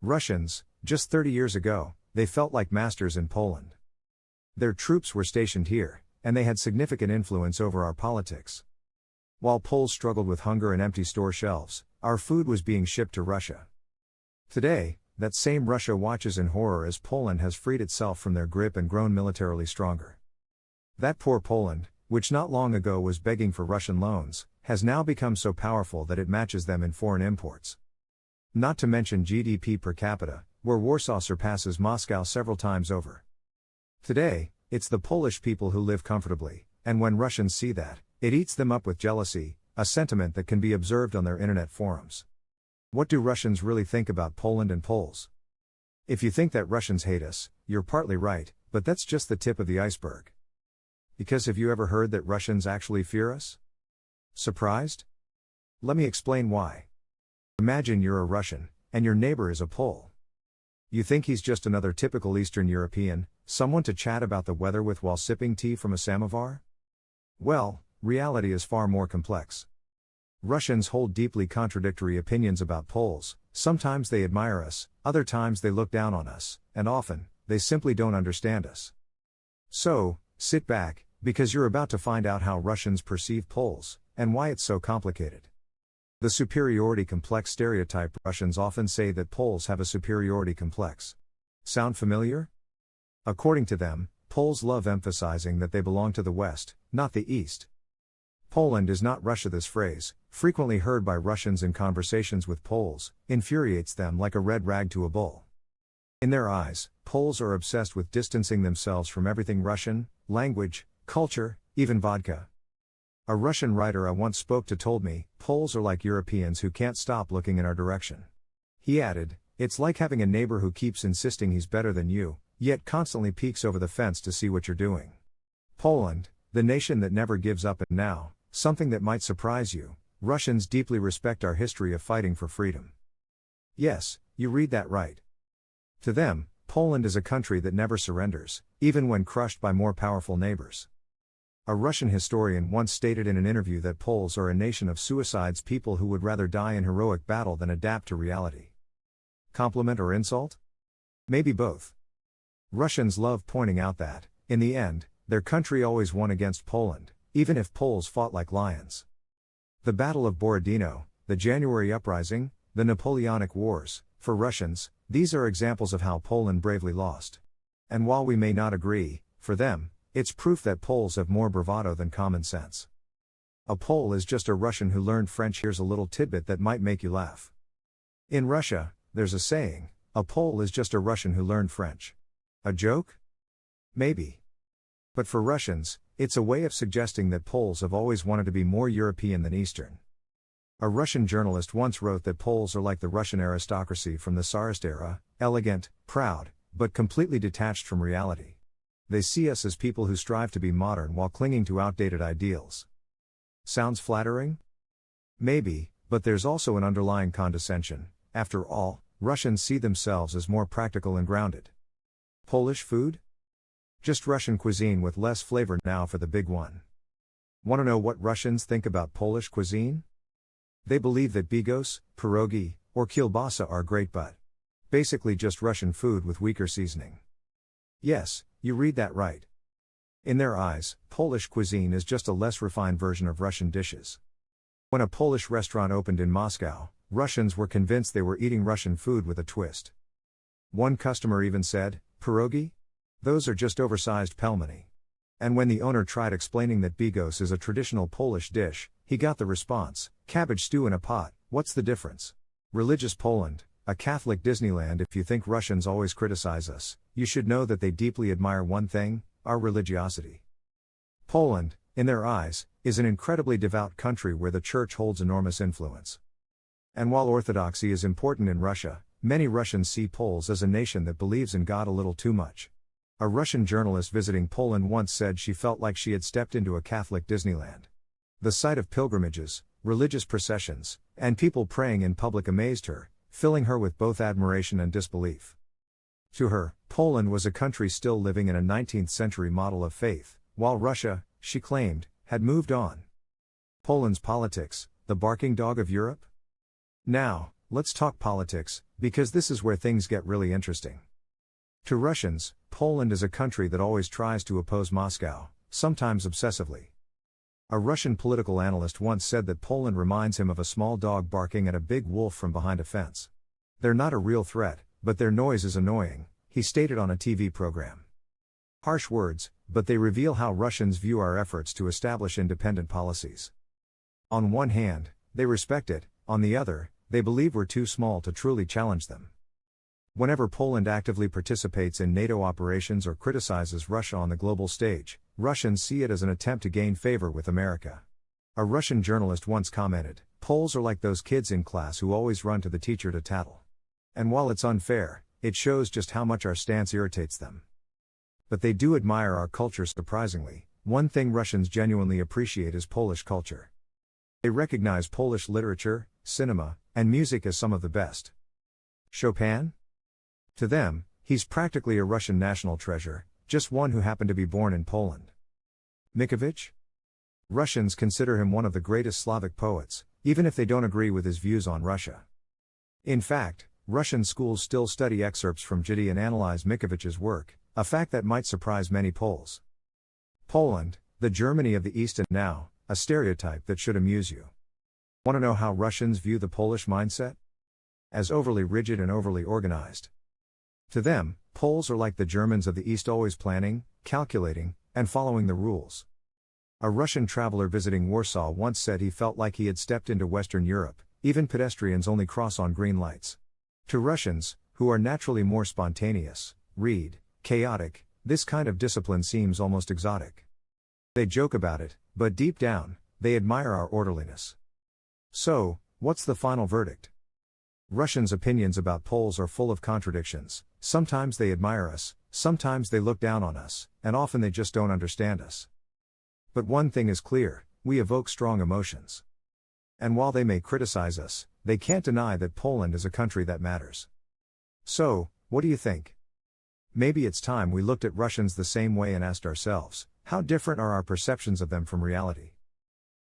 Russians, just 30 years ago, they felt like masters in Poland. Their troops were stationed here, and they had significant influence over our politics. While Poles struggled with hunger and empty store shelves, our food was being shipped to Russia. Today, that same Russia watches in horror as Poland has freed itself from their grip and grown militarily stronger. That poor Poland, which not long ago was begging for Russian loans, has now become so powerful that it matches them in foreign imports. Not to mention GDP per capita, where Warsaw surpasses Moscow several times over. Today, it's the Polish people who live comfortably, and when Russians see that, it eats them up with jealousy, a sentiment that can be observed on their internet forums. What do Russians really think about Poland and Poles? If you think that Russians hate us, you're partly right, but that's just the tip of the iceberg. Because have you ever heard that Russians actually fear us? Surprised? Let me explain why. Imagine you're a Russian, and your neighbor is a Pole. You think he's just another typical Eastern European, someone to chat about the weather with while sipping tea from a samovar? Well, reality is far more complex. Russians hold deeply contradictory opinions about Poles. Sometimes they admire us, other times they look down on us, and often, they simply don't understand us. So, sit back, because you're about to find out how Russians perceive Poles, and why it's so complicated. The superiority complex stereotype. Russians often say that Poles have a superiority complex. Sound familiar? According to them, Poles love emphasizing that they belong to the West, not the East. Poland is not Russia. This phrase, frequently heard by Russians in conversations with Poles, infuriates them like a red rag to a bull. In their eyes, Poles are obsessed with distancing themselves from everything Russian, language, culture, even vodka. A Russian writer I once spoke to told me, Poles are like Europeans who can't stop looking in our direction. He added, it's like having a neighbor who keeps insisting he's better than you, yet constantly peeks over the fence to see what you're doing. Poland, the nation that never gives up. And now, something that might surprise you, Russians deeply respect our history of fighting for freedom. Yes, you read that right. To them, Poland is a country that never surrenders, even when crushed by more powerful neighbors. A Russian historian once stated in an interview that Poles are a nation of suicides, people who would rather die in heroic battle than adapt to reality. Compliment or insult? Maybe both. Russians love pointing out that, in the end, their country always won against Poland, even if Poles fought like lions. The Battle of Borodino, the January Uprising, the Napoleonic Wars, for Russians, these are examples of how Poland bravely lost. And while we may not agree, for them, it's proof that Poles have more bravado than common sense. A Pole is just a Russian who learned French. Here's a little tidbit that might make you laugh. In Russia, there's a saying, a Pole is just a Russian who learned French. A joke? Maybe. But for Russians, it's a way of suggesting that Poles have always wanted to be more European than Eastern. A Russian journalist once wrote that Poles are like the Russian aristocracy from the Tsarist era, elegant, proud, but completely detached from reality. They see us as people who strive to be modern while clinging to outdated ideals. Sounds flattering? Maybe, but there's also an underlying condescension. After all, Russians see themselves as more practical and grounded. Polish food? Just Russian cuisine with less flavor. Now for the big one. Want to know what Russians think about Polish cuisine? They believe that bigos, pierogi, or kielbasa are great, but basically just Russian food with weaker seasoning. Yes, you read that right. In their eyes, Polish cuisine is just a less refined version of Russian dishes. When a Polish restaurant opened in Moscow, Russians were convinced they were eating Russian food with a twist. One customer even said, "Pierogi? Those are just oversized pelmeni." And when the owner tried explaining that bigos is a traditional Polish dish, he got the response, "Cabbage stew in a pot, what's the difference?" Religious Poland, a Catholic Disneyland. If you think Russians always criticize us, you should know that they deeply admire one thing, our religiosity. Poland, in their eyes, is an incredibly devout country where the church holds enormous influence. And while orthodoxy is important in Russia, many Russians see Poles as a nation that believes in God a little too much. A Russian journalist visiting Poland once said she felt like she had stepped into a Catholic Disneyland. The sight of pilgrimages, religious processions, and people praying in public amazed her, filling her with both admiration and disbelief. To her, Poland was a country still living in a 19th century model of faith, while Russia, she claimed, had moved on. Poland's politics, the barking dog of Europe? Now, Let's talk politics, because this is where things get really interesting. To Russians, Poland is a country that always tries to oppose Moscow, sometimes obsessively. A Russian political analyst once said that Poland reminds him of a small dog barking at a big wolf from behind a fence. They're not a real threat, but their noise is annoying, he stated on a TV program. Harsh words, but they reveal how Russians view our efforts to establish independent policies. On one hand, they respect it, on the other, they believe we're too small to truly challenge them. Whenever Poland actively participates in NATO operations or criticizes Russia on the global stage, Russians see it as an attempt to gain favor with America. A Russian journalist once commented, "Poles are like those kids in class who always run to the teacher to tattle. And while it's unfair, it shows just how much our stance irritates them. But they do admire our culture surprisingly. One thing Russians genuinely appreciate is Polish culture. They recognize Polish literature, cinema, and music as some of the best. Chopin? To them, he's practically a Russian national treasure, just one who happened to be born in Poland. Mickiewicz? Russians consider him one of the greatest Slavic poets, even if they don't agree with his views on Russia. In fact, Russian schools still study excerpts from Gide and analyze Mickiewicz's work, a fact that might surprise many Poles. Poland, the Germany of the East, and now, a stereotype that should amuse you. Want to know how Russians view the Polish mindset? As overly rigid and overly organized. To them, Poles are like the Germans of the East, always planning, calculating, and following the rules. A Russian traveler visiting Warsaw once said he felt like he had stepped into Western Europe, even pedestrians only cross on green lights. To Russians, who are naturally more spontaneous, chaotic, this kind of discipline seems almost exotic. They joke about it, but deep down, they admire our orderliness. So, what's the final verdict? Russians' opinions about Poles are full of contradictions. Sometimes they admire us, sometimes they look down on us, and often they just don't understand us. But one thing is clear, we evoke strong emotions. And while they may criticize us, they can't deny that Poland is a country that matters. So, what do you think? Maybe it's time we looked at Russians the same way and asked ourselves, how different are our perceptions of them from reality?